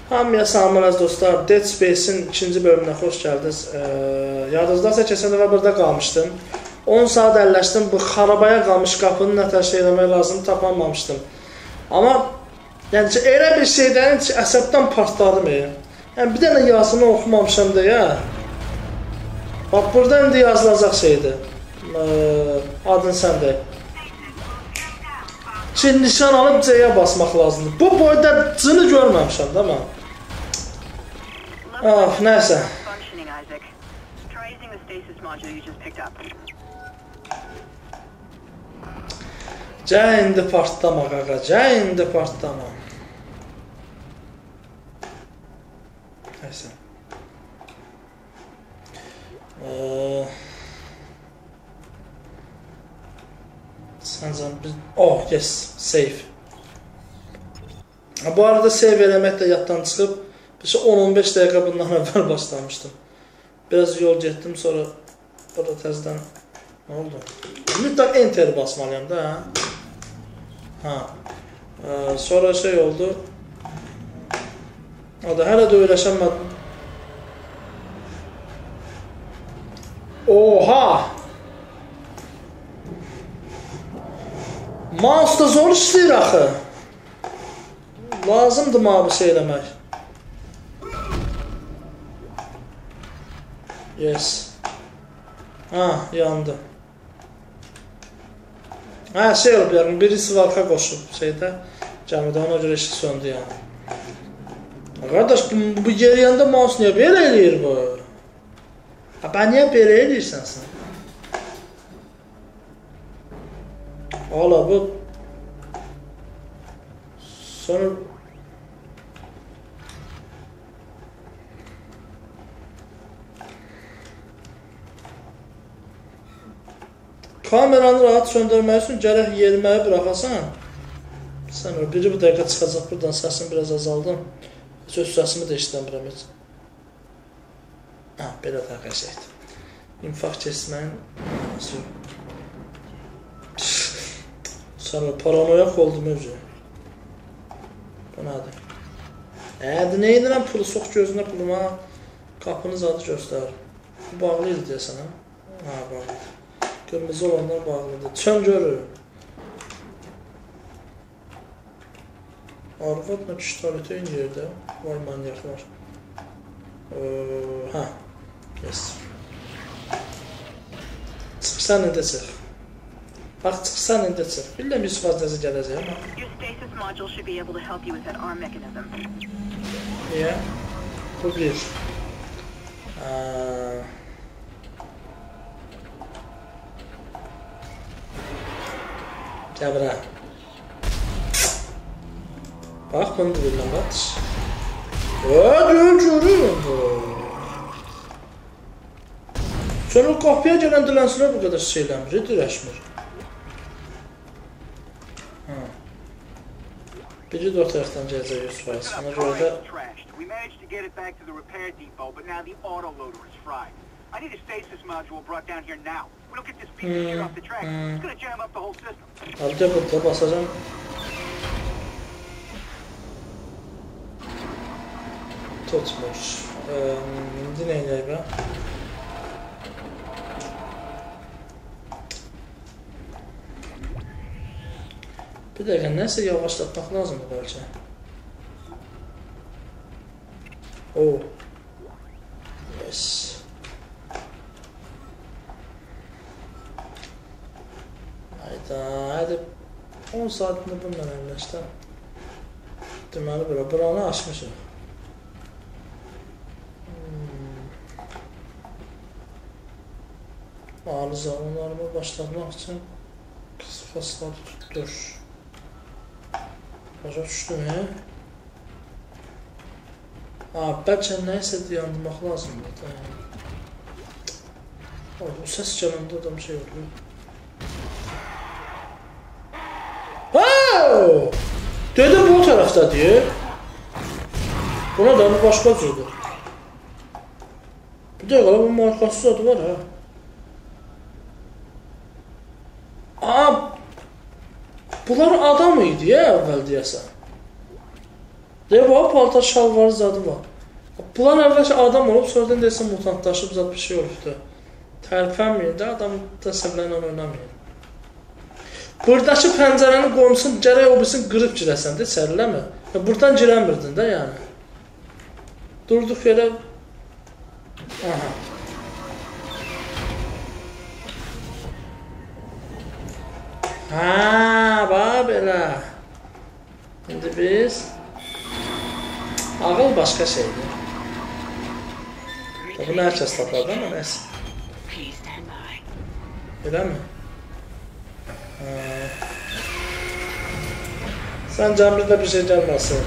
Hamıya salamlar dostlar. Dead Space'in ikinci bölümünə xoş gəldiniz. Yadınızdasa keçən dəfə burada qalmışdım. 10 saat əlləşdim. Bu xarabaya qalmış qapını nətəşə eləmək lazım tapamamışdım. Amma yəni elə bir şeydən ki, əsəbdən partladım. Yəni bir dənə yazını oxumamışam deyə. Bax burada indi yazılacaq şeydir. Adın səndə. Şimdi nişan alıp C'ye basmaq lazımdır. Bu boyda C-ni görməmişəm da mən. Ah, nəysə. Gəl indi partlama qaqa, gəl indi partlama. Nəysə. Sancan biz... Oh, yes, save. Bu arada save eləmək də yaddan çıxıb. 10-15 dəqiqə bundan əvvəl başlamışdım. Biraz yol getdim, sonra burada təzədən... Nə oldu? Mütləq enter basmalıyam da, hə? Sonra şey oldu. O da hələ də öyrəşənmədim. Oha! Mouse da zor işləyir axı. Lazımdır mavi şey eləmək. Yes. Ha, yandı. Ha, şey olub yəni, birisi valka qoşub şeydə, gəmidə, ona görə işi söndü yəni. Qardaş, bu yeriyəndə mouse niyə belə eləyir bu? Ha, bən niyə belə eləyirsən sən? Hala bu sonra kameranı rahat söndürmək üçün gərək yeriməyi bırakasan. Sonra biri bu dəqiqə çıxacaq buradan, səsini biraz azaldım. Söz səsimi də işləmirəm heç. Ha, belə də qəşəkdir. İnfarkt kesməyin sonra paranoyak oldum özü. Bu nədir? Nə edirəm pulu sox gözünə puluma, qapınız adı göstərir. Bu bağlıydı deyəsən, ha? Ha, bağlıydı. Qırmızı olanlar bağlıdır. Çən görür. Arvadla kişi tualete eyni yerdə. Vay manyaklar. Ha, yes. Çıxsan indi çıx. Bax, çıxsan indi çıx. Biləm, 100 fazlası gələcək ama. Niyə? Bu bir. Gəbirə. Bax, bunu da biləm, bax. Görürüm bu. Sonra qapıya gələn dilənsilər bu qədər şeyləmir, dirəşmir. Biri də o tərəfdən gələcək 100%. Ona görə də... Abi də burada basacam. Tutmuş. İndi neyləyək bə? Bir dəqiqə, nəsə yavaşlatmaq lazımdır bəlkə. Oh. Yes. Hayda, hədə 10 saatini bununla əlləşdə. Deməli, buranı açmışıq. Arızalarımı başlatmaq üçün fasları tutdur. Başa düşdüm, bəlkə nəyəsə yandırmaq lazımdır. Bu səs gələndə da bir şey oluyor. Dedim bu tərəfdə deyir. Buna da bu başqa cürdür. Bir dəqiqə, bu markasız adı var, ha. Bunlar adam idi ya əvvəl deyəsən. Deyə var, paltar şalvarı zadı var. Bunlar əvvəlki adam olub, sonradan deyəsən mutantlaşıb zad bir şey olubdu. Tərpənməyin də, adam təsəvvürlə oynamayın. Buradakı pəncərəni qoymusun, gərək o bilsin qırıb girəsən də, içəriləmə. Buradan girəmirdin də yəni. Durduq yerə... Aha. Haa, bax belə. İndi biz... Ağıl başqa şeydir. Bunu hər kəs tapar da, amma nəsə. Elə mi? Sən cəmrdə bir şey gəlməsin.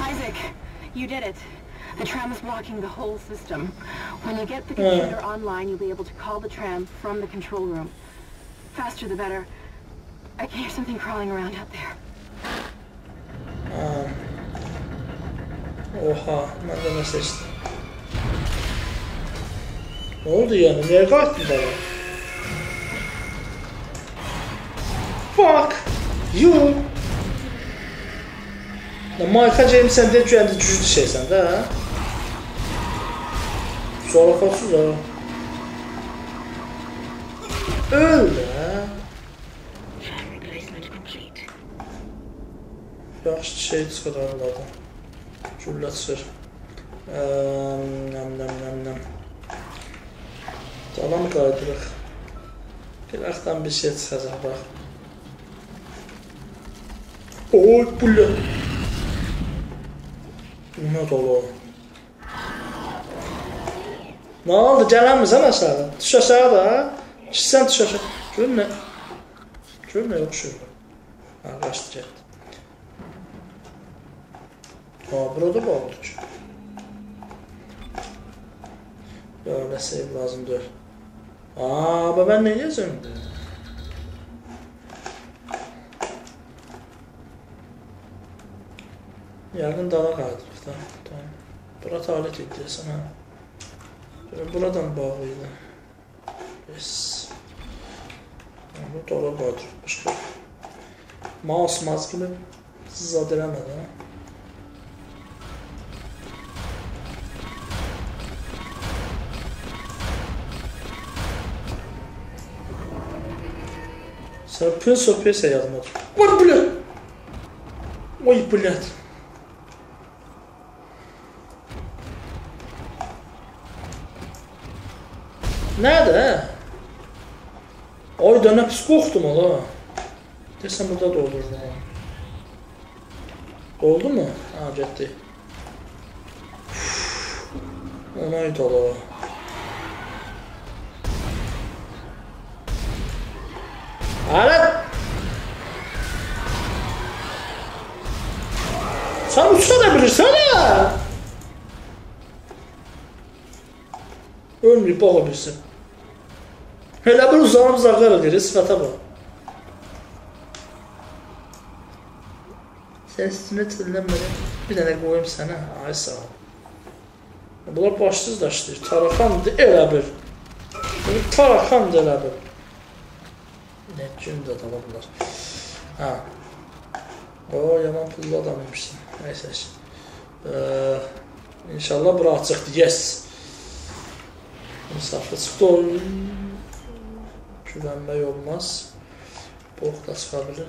Isaac, you did it. The tram is blocking the whole system. When you get the computer online, you'll be able to call the tram from the control room. Faster the better. I can hear something crawling around out there. Oha, mən də nə seçdim? Ne oldu yani? Niye kaçtın bana? Fuck you! Michael James sen de güvende güçlü şeysen de ha? Sonra kalsız ha? Öl ha? Yaxşı şey çıxır aralardan. Güllə çıxır. Nem. Dala mı qaydırıq? Qıraqdan bir şey çıxacaq, bax. Oy, bulə! Nə dolu? Nə oldu? Gələnmirsən aşağı? Düş aşağı da. Sən düş aşağı. Gör nə? Gör nə yoxşur? Ha, qaçdı getdi. Ha, burada bağlıdır ki. Böyle save lazımdır. Aa, ben ne diyeceğim? Yakın dala kaydırıq da. Tamam. Bura talet ediyorsun ha. Buradan bağlıydı. Yes. Bu dola kaydırılmış. Mouse gibi zad eləmədi ha. Prince of Persia yazmadı. Oy blöd! Oy blöd! Nerede? Ay da ne pis korktum ola. Desem burada da olur. Oldu mu? Ha, getdi. Onaydı ola. Alet! Sen uçabilirsen ya! Ölmeyip bakabilirsin. Hele bir uzağımıza karılır, sıfata bak. Sen üstüne tırlanmadan bir tane koyayım sana. Ay sağ ol. Bunlar başsız da işləyir. Tarakandır, elə bir. Tarakandır, elə bir. Ne gün de adamı bunlar. Ha. O yaman pullu adamıymışsın. Neyse. İnşallah bura açıqdır. Yes. İnsaflı çıxdı. Güvənmək olmaz. Boğ da çıxabilir.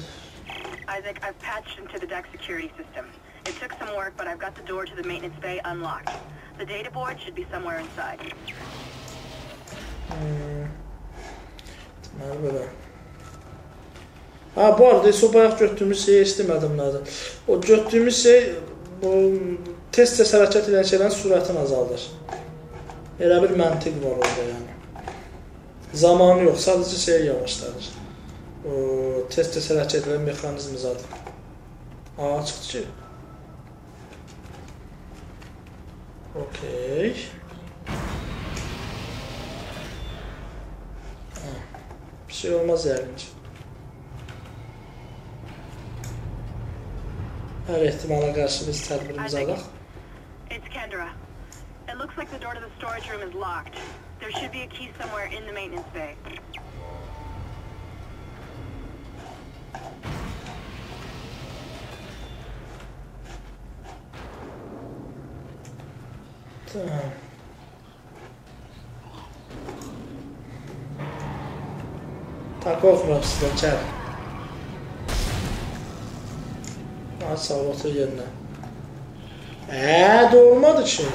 Isaac, I've patched into the deck security system. It took some work, but I've got the door to the maintenance bay unlocked. The data board should be somewhere inside. Deməli belə. Ha, bu arada o bayaq götürdüyümüz şeyi istemədim nədir. O götürdüyümüz şey bu tez-tez hərəkət edən şeylərin sürətini azaldır. Elə bir məntiq var orada yəni. Zamanı yox, sadəcə şeyi yavaşladır. O tez-tez hərəkət edən mexanizmi zaten. Aa, çıxdı ki. Okey. Bir şey olmaz yani. Her ihtimala karşı biz tədbirimizi alaq. It's Kendra. It looks like the door to the storage room is locked. There should be a key somewhere in the maintenance bay. Tamam. Takov rapsıda çəl. Sağ ol, otur yerinə. Doğulmadı ki.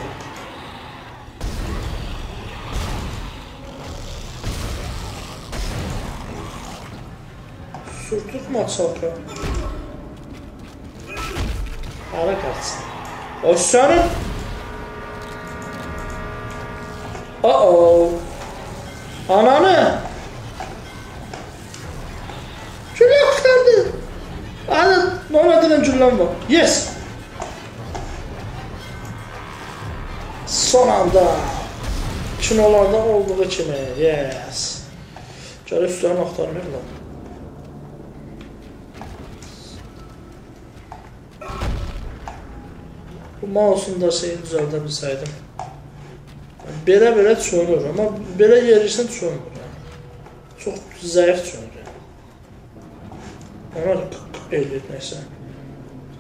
Sürtürmə açalka. Hara qaçsın. O sənin. Ananı. Güllə axtardı. Ona dilən gülləm var. Yes. Son anda. Kinolarda olduğu kimi. Yes. Gələ üstlərini axtarmayırlar. Bu mouse'un da şeyi düzəldə bilsəydim. Belə çönür, amma belə yerirsən çönmür. Çox zəif çönür. Ona eləyib neysə.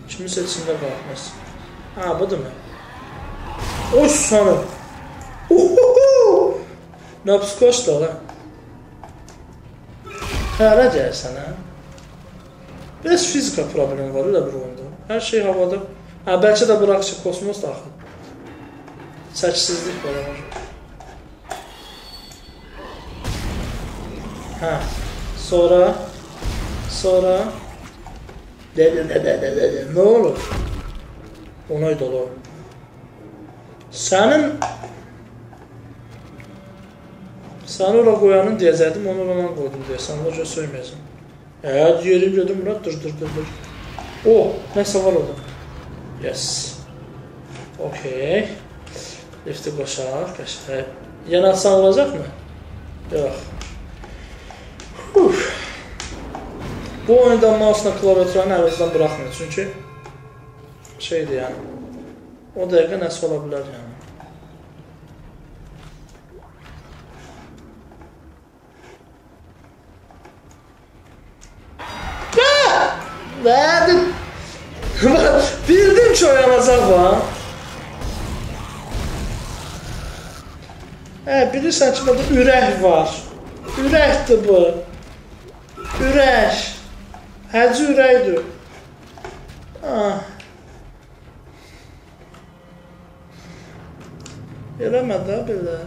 Kiminsə içində qalmaz. Budur mu? Oy sana. Nə psikoşdur lan? Hələ gəlsən, hə? Biraz fizika problemi var, elə bir oyunda. Hər şey havada. Bəlkə də bırak ki, kosmos daxil. Çəkisizlik var. Sonra nə olur? Onay dolu. Səni ora qoyanın deyəcəkdim, onu ona qoydum deyəsən, ona görə söyməyəcəm. Yerim gördüm, Murat, dur. Nəsə var orada. Yes. Okey. Lifti qoşaq, qəşəng. Yenə açsan olacaq mı? Yox. Bu oyunda mouse-la klaviaturanı əvəzdən bıraxmır, çünki şeydir yəni. O dəqiqə nəsə ola bilər yəni. Bildim ki oyanacaq var. Bilirsən ki, burada ürək var. Ürəkdir bu. Ürək. Həci ürəkdir. Eləmə də belə.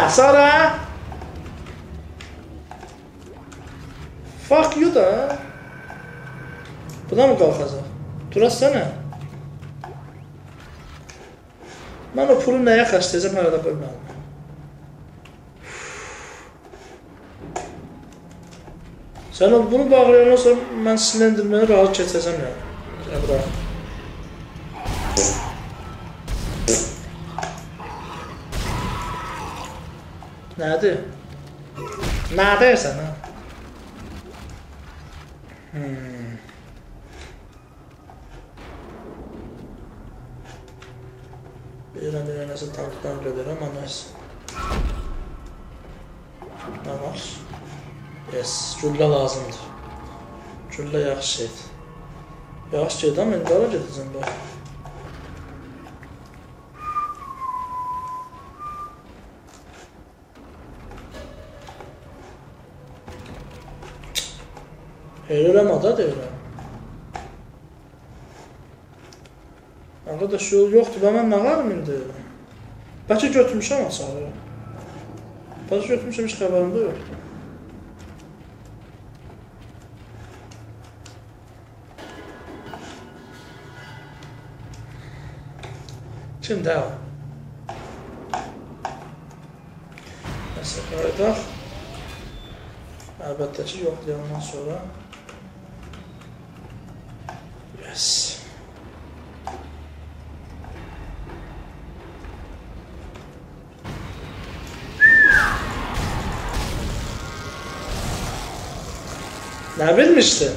Sonra fuck you da. Buna mı qalxacaq? Durasana. Mən o pulu nəyə xərcləyəcəm, hələ də bilməliyim. Sən bunu bağlayandan sonra mən silindirməni rahat keçəcəm yəni. Əbra. Nədir? Nə deyirsən, ha? Bilirəm, nəsə tankdan gedirəm, amma nəsə. Nə var? Yes, güllə lazımdır. Güllə yaxşı şeydir. Yaxşı şeydir, amma indi ara gedəcəm bax. Eləmə da deyirəm. Arkadaş yol yoxdur, mən nə varım indi? Bəlkə götürmüşəm açarı. Bəlkə götürmüşəm, heç xəbərimdə yoxdur. Kimdə o? Nəsə qaydaq. Əlbəttə ki, yoxlayandan sonra. Yes. Ne bilmiştin?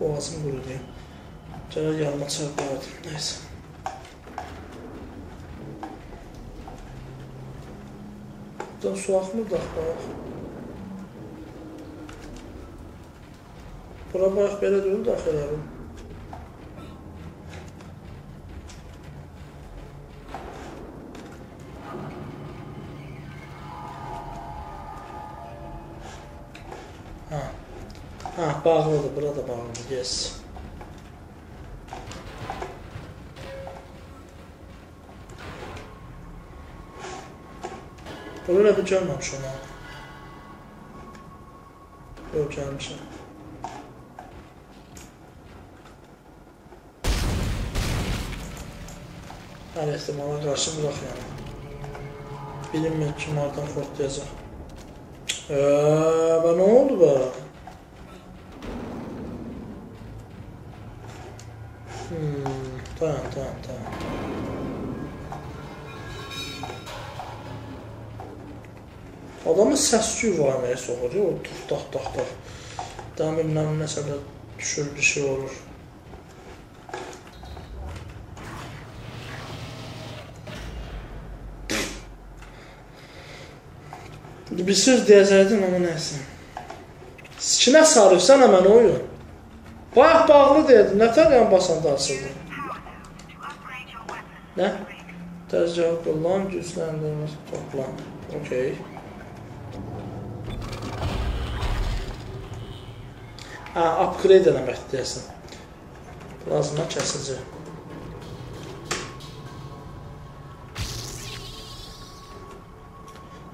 Boğazım qurudu. Gələr yanıma çarparadım. Neyse. Buradan su axmır da bax. Bura bax belə deyil də axılarım. Ha, bağlıdır, bura da bağlıdır, yes. Buraya bir gəlməmiş ona. Yox, gəlmişəm. Hər ehtimala qarşı bıraq yəni. Bilinmir ki, hardan xortlayacaq. Və nə oldu bə? Tamam. Adamın səs-küy var soxur, o tuxtaq. Dəmirlə nəsə də düşür, bir şey olur. Bir söz deyəcəkdim, amma nəyəsə. Sikinə sarıyırsan həmən oyun. Bayaq bağlı deyədim, nətər yan basanda açıldı? Nə? Təzgah qullan, gücləndirməsi toplan. Okey. Upgrade eləmək deyəsən. Plazma kəsici.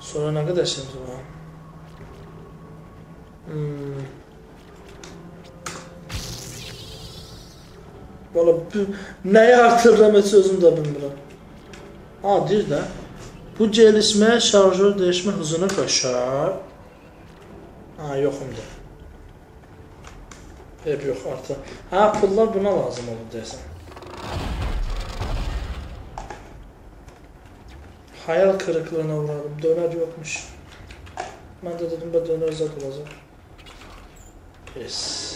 Sonra nə qədər şeyimiz var? Valla nəyi artırıram heç özüm də bilmirəm. Deyir də. Bu gelişmə şarjör değişmə hızını qaşar. Yoxumdur. Yox artıq. Pullar buna lazım olur deyəsən. Hayal kırıklığına uğradım. Döner yokmuş. Ben de dedim ben döner zat olacaq. Yes.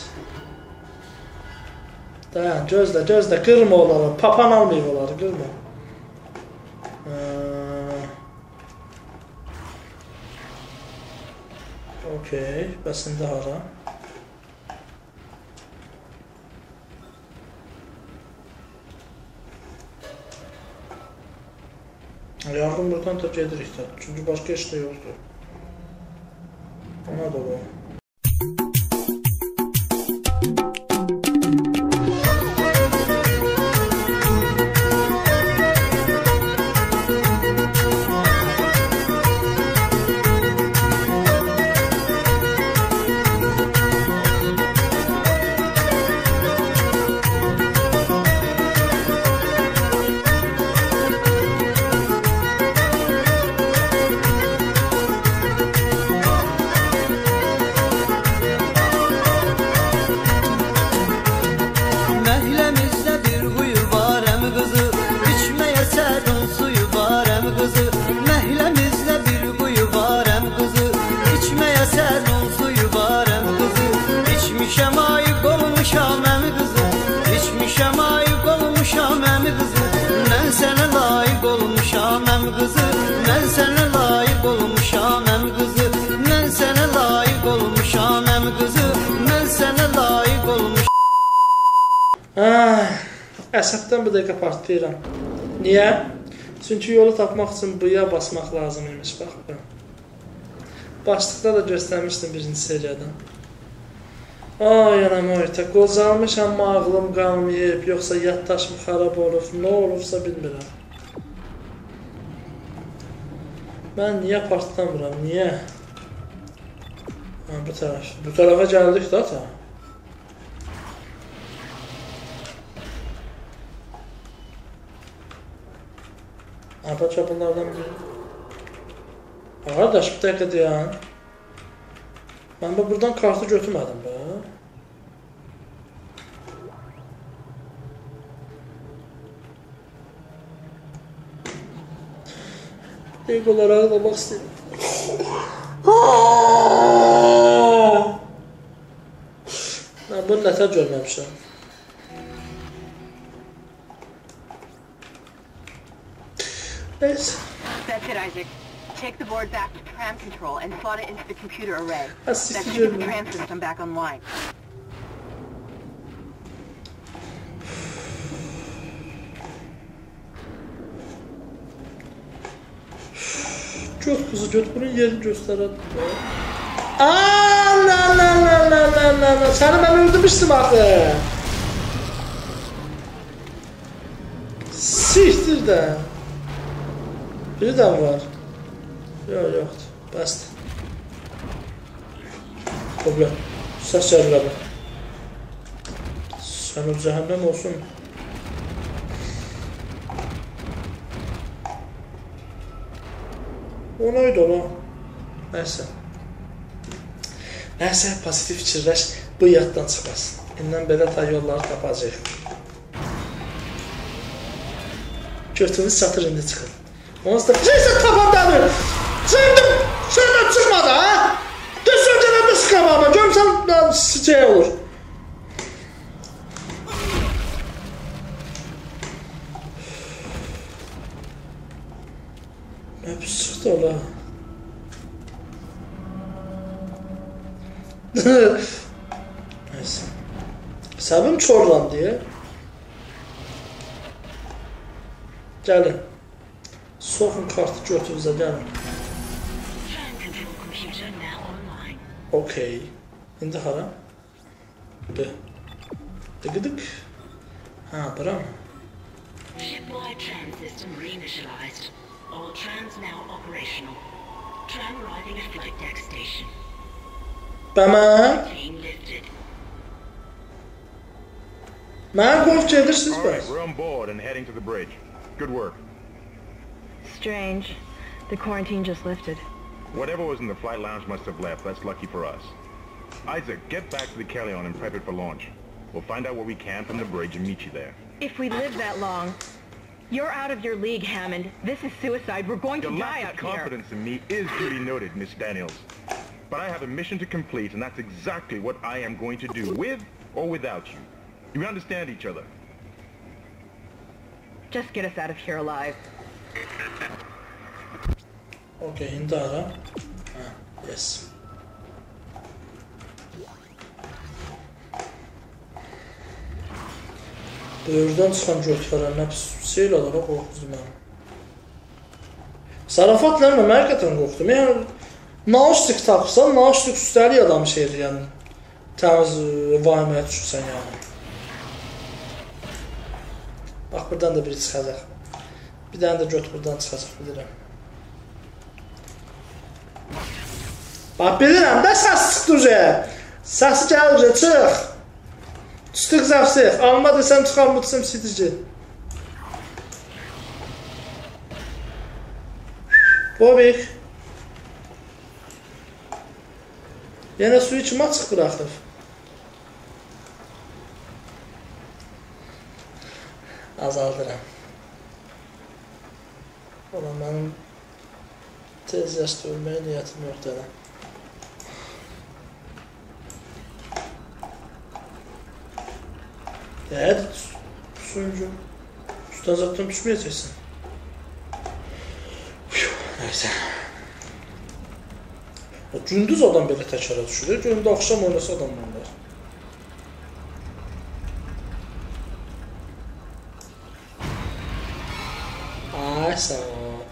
Dayan, gözlə, qırma onları. Papan almayıb onları, qırma. Okey, bəs indi hara? Yardım buradan da gedirik də. Çünki başqa iş də yoxdur. Ona da bu. Əsəbdən bir dəqiqə partlayıram. Niyə? Çünki yolu tapmaq üçün buya basmaq lazım imiş. Bax bu. Başlıqda da göstərmişdim birinci seriyadan. Anam oyta, qocalmışam, ağlım qalmayıb, yoxsa yaddaşım xarab olub, nə olubsa bilmirəm. Mən niyə partlamıram, niyə? Bu tərəf. Bu tərəfə gəldik də ta. Apaça bunlardan biri. Qardaş, bir dəqiqə deyən. Mən buradan kartı götürmədim be. İlk olaraq da bax istəyim. Nə bunu nətər görməmişəm. Neyse. That's it, Isaac. Take the board back to tram control and slot it into the computer array. That should get the tram system back online. Göt kızı, göt bunun yerini göstərən. La. Səni mən öldürmüşdüm axı. Siktir də. Biri də var. Yoxdur. Bəsdir. Problem. Səs gəlir abi. Sən o cəhənnəm olsun. O neydi ola? Nəysə. Nəysə, pozitiv fikirləş, bu yaddan çıxasın. İndən belə ta yolları tapacaq. Götümüz çatır indi çıxır. Onsuz da şeysə tapandadır. Şeydən çıxmadı, ha? Düz öncədən də sıxamama, görmüsən şey olur. Nə pis çıxdı ola? Neyse. Səbim çorlan deyə. Gəlin. Soxun kartı götürüzə, gəlin. Okey. İndi hara? Dıgıdık. Ha, bura mı? Shipwide tram system reinitialized. All trams now operational. Tram arriving at flight deck station. Bəmən? Team lifted. Mən qolf gedirsiniz All bəs. right, we're on board and heading to the bridge. Good work. Strange. The quarantine just lifted. Whatever was in the flight lounge must have left. That's lucky for us. Isaac, get back to the Kellion and prep it for launch. We'll find out where we can from the bridge and meet you there. If we live that long, you're out of your league, Hammond. This is suicide. We're going to Your die lack out of here. confidence in me is duly noted, Miss Daniels. But I have a mission to complete, and that's exactly what I am going to do, with or without you. Do we understand each other? Just get us out of here alive. Okay, indi hara? Ha, yes. Böyürdən çıxan götürən nə pis şeylə olaraq qorxdum mən. Sarafatla mən həqiqətən qorxdum. Yəni, nauşlik tapırsan, nauşlik üstəlik adam şeydir, yəni. Təmiz vahimaya düşürsən, yəni. Bax, buradan da biri çıxacaq. Bir dənə də göt buradan çıxacaq, bilirəm. Bax, bilirəm də səs çıxdı uca. Səsi gəl uca, çıx. Çıxdıq zəfsik. Alma desəm çıxan bu desəm sidici. Bobik. Yenə suyu kim açıq bıraxır? Azaldıram. Ola, mənim tez yaşda ölməyə niyyətim yoxdur elə. Hadi sunucu. Üstten zaten düşmeyeceksin. Neyse. Gündüz adam belə təkara düşürür. Gündə axşam oynasa adam onlar. Ay sağ ol.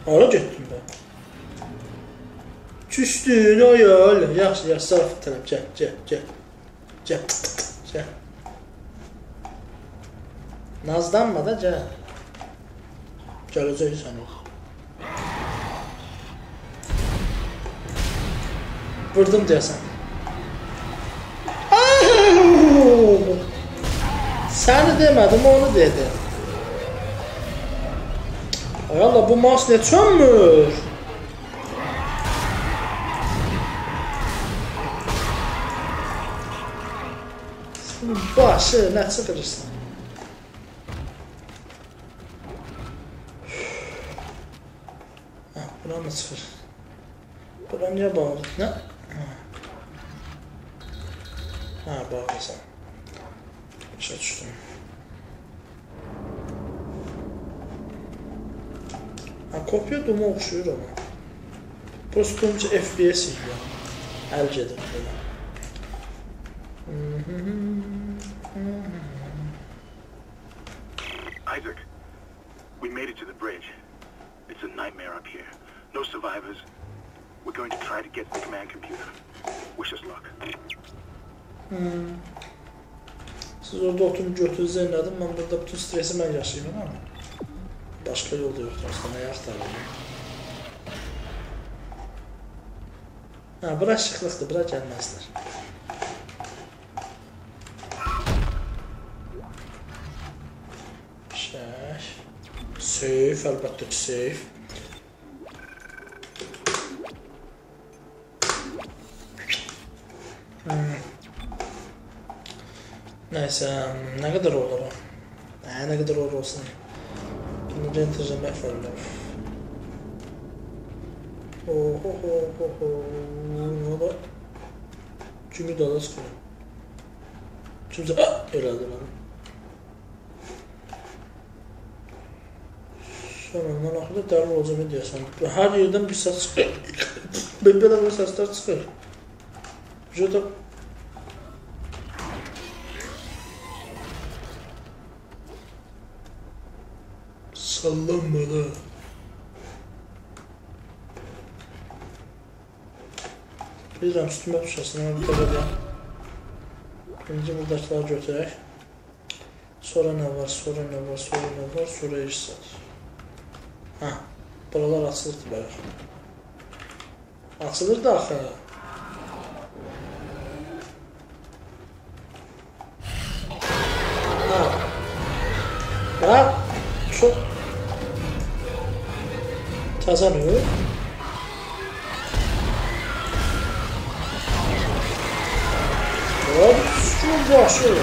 Hara getdin ben? Küstün o öyle. Yaxşı, yaxşı, sarf edelim. Gəl. Nazlanma da gəl. Gələcək sən o. Vurdum deyəsən. Səni demədim, onu dedim. Ay Allah, bu mouse ne çönmür? Başı, nə çıxırırsan? Bura mı çıxır? Bura niyə bağlı? Nə? Ha, baxırsan. Başa düşdüm. Ha, kopya duma oxşuyur ama. Prosto olunca FPS idi. Əl gedir belə. Isaac, we made it to the bridge. It's a nightmare up here. No survivors. We're going to try to get to the command computer. Wish us luck. Siz orada oturun götünüzü elədim. Ben burada bütün stresi ben yaşayayım ama. Başka yolda yoktur aslında. Nəyə axtarıyorum? Ha, bura şıqlıqdır. Bura gəlməzlər. Şək. Safe, əlbəttə ki safe. Neyse, ne kadar olur o? Ne kadar olur olsun. Bunu renterlemek var öyle. Oho. Çünkü daha da sıkıyor. Çünkü öyle aldım. Sonradan axırda dərli olacağımı deyəsən. Hər yerdən bir səs çıxır. Belə bir səslər çıxır. Vücuda sallanmalı. Bilirəm, üstümə düşəsin, ama bir dəfə deyəm. Birinci buradakiləri götürək. Sonra nə var, sonra eşsat. Ha, buralar açılırdı bəlkə. Açılırdı axı. Ha, çok kazanıyor. Abi, çok başlıyor.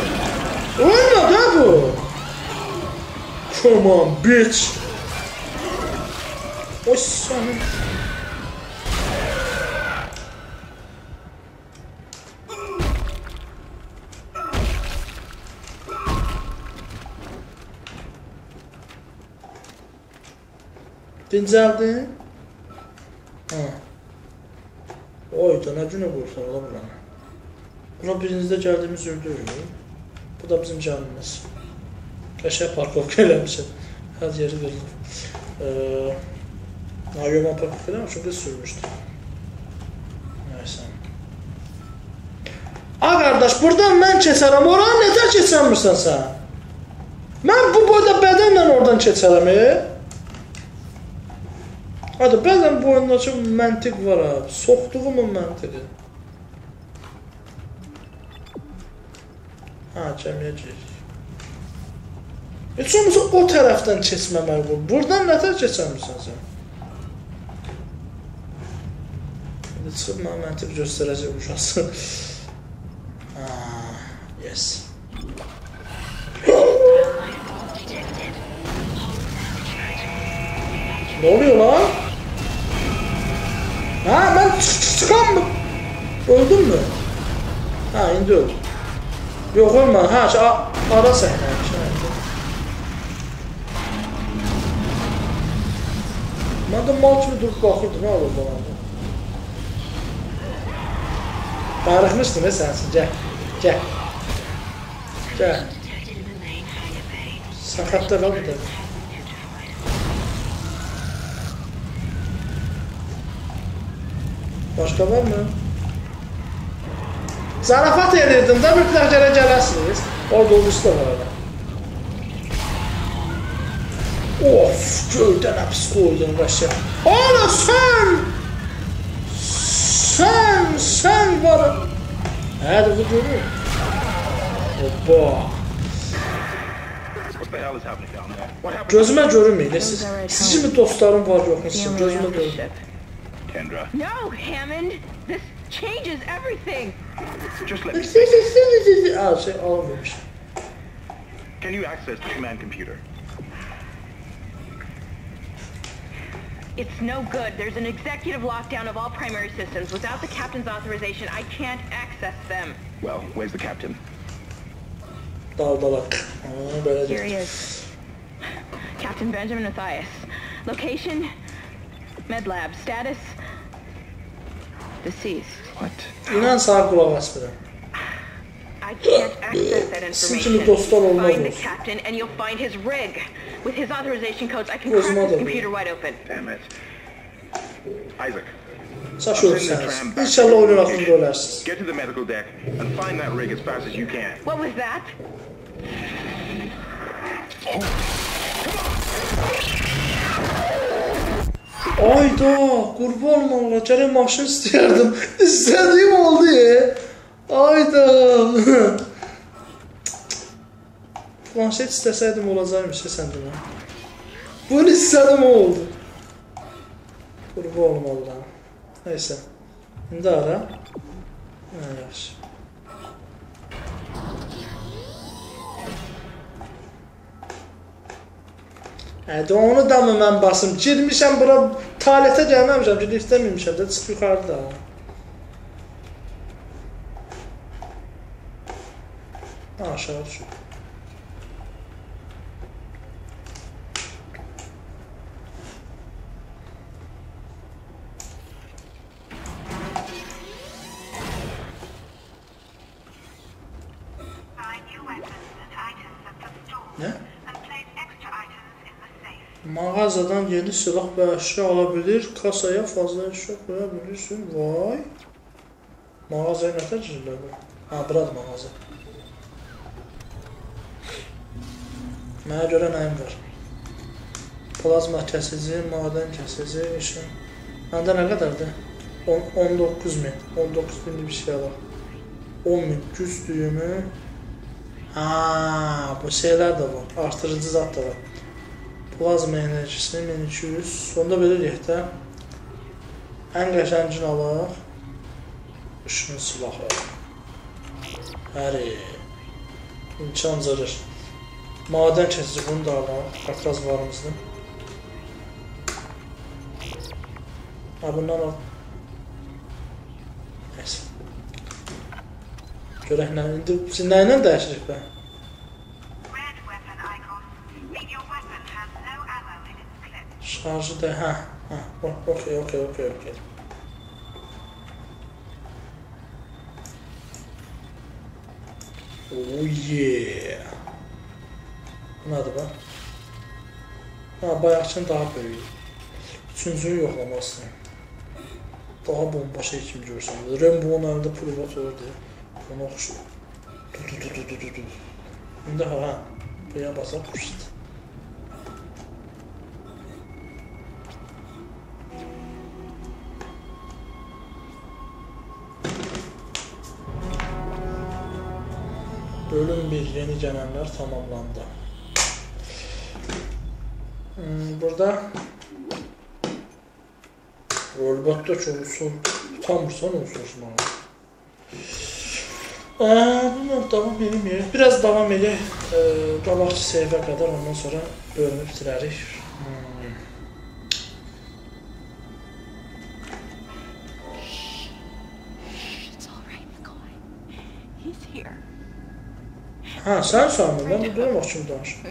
Ölmedi ha bu. Come on, bitch. Oy senin. Dincəldin? Ha. Oy, nə günə qursan ola buranı. Buna birinizdə gəldiyimiz yer deyil. Bu da bizim canımız. Qəşəng parkovka eləmişəm. Hər yeri verir. Yoman parkovka eləmişəm, çünki sürmüşdüm. Nəysə. A, qardaş, buradan mən keçərəm. Oranı nətər keçəmirsən sən? Mən bu boyda bədənlə oradan keçərəm, Hadi, bəzən bu oyundakı məntiq var abi. Soxduğumun məntiqi. Ha, cəmiyə girik. Heç olmasa o tərəfdən keçməmək bu. Buradan nətər keçəmirsən sən? Çıxıb mənə məntiq göstərəcək uşası. Yes. Ne oluyor lan? Ha, ben çıkan mı? Öldüm mü? Ha, indi öldüm. Yok olmadı. Ha, ara səhnəymiş. Mən də mal kimi durub baxırdım, nə olur bana? Darıxmışdın, sənsin, gəl. Sakatda qal bir də. Başka var mı? Zarafat edirdim da bir plaklara gələsiniz. Orada oldusu da var orada. Of, göydən həpis qoydun qaşı. Ana sən var. Hədi bu görür. Hoppa. Gözümə görünməyin. Siz kimi dostlarım var yox. Gözümə görünməyin. Kendra. No, Hammond! This changes everything! Just let me Can you access the command computer? It's no good. There's an executive lockdown of all primary systems. Without the captain's authorization, I can't access them. Well, where's the captain? Daldalak. Böyle Here he değil. is. Captain Benjamin Mathias. Location? Med lab. Status? Deceased. What? İnan sağ kulak asmıram. I can't access that Sizin kimi information. dostlar olmaz Find the olsun. captain and you'll find his rig. With his authorization codes, I can Gözüme crack de his computer wide open. Damn it. Isaac, Saç ölürseniz. İnşallah oyunun aklında ölersiniz. get to the medical deck and find that rig as fast as you can. What was that? Ayda kurban olma. Gene maşın istiyordum. İstediğim oldu ya. Ayda. Planşet isteseydim olacakmış ya sende. Bunu istedim oldu. Kurban olma Allah'ım. Neyse. Şimdi ara. Ha, yaxşı. Hadi onu da mı mən basım? Girmişəm bura, tualetə gəlməmişəm ki, liftə minmişəm də, çıx yuxarıda. Ha, aşağı düşür. Find new weapons and items at the store. Nə? And place extra items in the safe. Mağazadan yeni silah və əşya ala bilir, kasaya fazla əşya qoya bilirsin. Vay. Mağazaya nə təcrübə bu? Ha, buradır mağaza. Mənə görə nəyim var? Plazma kəsici, madən kəsici, işin. Məndə nə qədərdir? 19.000. 19.000 bir şey alaq. 10.000 güc düyümü. Ha, bu şeylər də var. Artırıcı zat da var. Plazma enerjisini 1200. Sonda belə deyək də. Ən qəşəngini alaq. Işın silahı. Həri. İmkan cırır. Madən kəsici bunu da alaq. Qatraz varımızdır. Ha, bundan al. Neyse. Görək nə, indi nə ilə dəyişirik bə? Red weapon icon. Mean your weapon has no ammo in its clip. Şarjı da, hə, okey. Oh yeah. Bu nədir bə? Ha, bayaqçın daha böyük. Üçüncünü yoxlamaq istəyəm. Daha bomba şey kimi görsən. Rambo'nun əlində privat olurdu. Ona oxşuyur. İndi ha, buraya basaq, puşt. Bölüm 1, yeni gələnlər tamamlandı. Burada Əlbəttə ki, utanmırsan onu soruşmağa. Bundan davam edeməyək. Biraz davam edək. Qabaqçı seyfə qədər, ondan sonra bölümü bitirərik. Ha, sən sanmı? Mən de durmaq kimi danışım.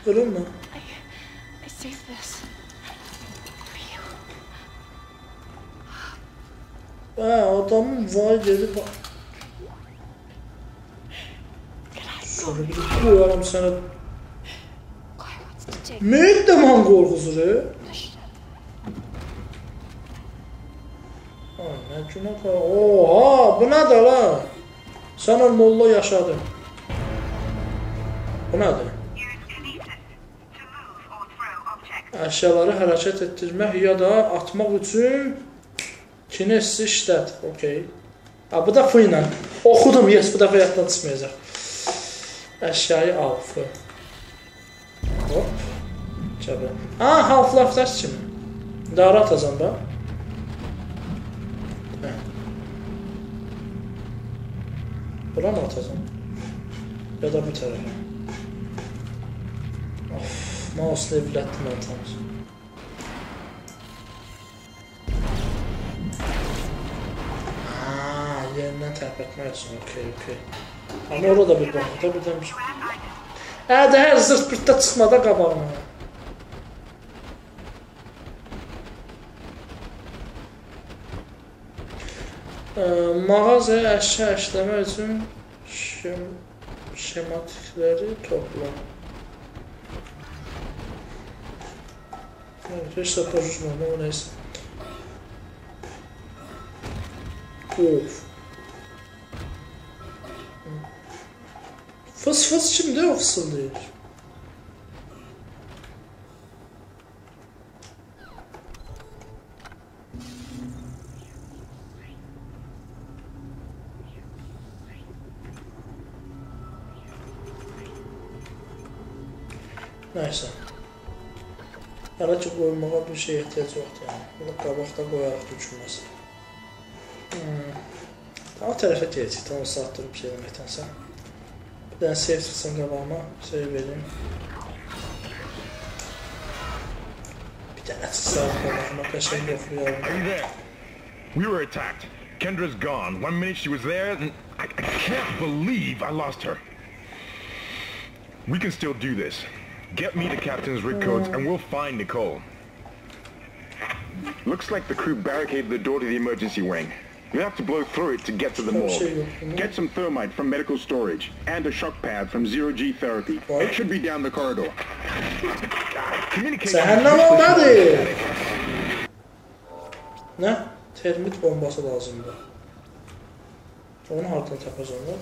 Ölüm mü? I saved this for you. Adamın vay dedi bak. Sonra bir koyarım sana. Meyit de man korkusu re. Ne günah var? Oha, bu ne de la? Sana molla yaşadı. Bu nedir? Əşyaları hərəkət etdirmək ya da atmaq üçün kinesi işlət. Okey. Bu da F ilə. Oxudum, yes, bu dəfə yaddan çıxmayacaq. Əşyayı al, F. Hop. Çəbə. Half-Life-dərs kimi. Dara atacam da. Bura mı atacam? Ya da bu tərəfə. Of. Mouse-la evlətdim mən tanır. yerindən tərpətmək üçün. Okey. Amma orada bir baxın da birdən bir şey. Də hər zırt pırtda çıxmada qabağına. Mağazaya əşya işləmək üçün şematikləri topla. Heç də pozuşmadı, o neysə. Of. Fıs kimdir o fısıldayır? Neyse. Hələ ki qoymağa bir şey ehtiyac yoxdur yəni. Bunu qabaqda qoyaraq düşməsin. O tərəfə gələcək, onu saat durub şey deməkdənsə. Bir dənə save çıxsın qabağıma, save vereyim. Bir dənə çıxsın qabağıma, qəşəng yoxlayalım. We were attacked. Kendra's gone. 1 minute she was there, and I can't believe I lost her. We can still do this. Get me the captain's rig codes and we'll find Nicole. Looks like the crew barricaded the door to the emergency wing. We have to blow through it to get to the morgue. Get some thermite from medical storage and a shock pad from Zero-G Therapy. It should be down the corridor. Cehennem olmadı. Ne? Termit bombası lazımdı. Onu hardan tapacağım da?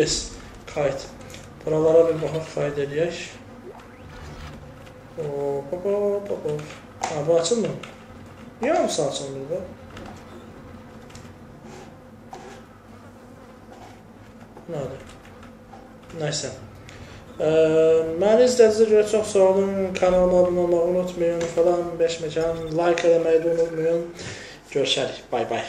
Yes. Kayıt. Buralara bir baxaq, kayıt eləyək. Ha, bu açılmır. Niyə hamısı açılmır da? Nədir? Nəysə. Məni izlədiyinizə görə çox sağ olun. Kanalıma abunə olmağı unutmayın falan. 5 məkan like eləməyi də unutmayın. Görüşərik. Bay bay.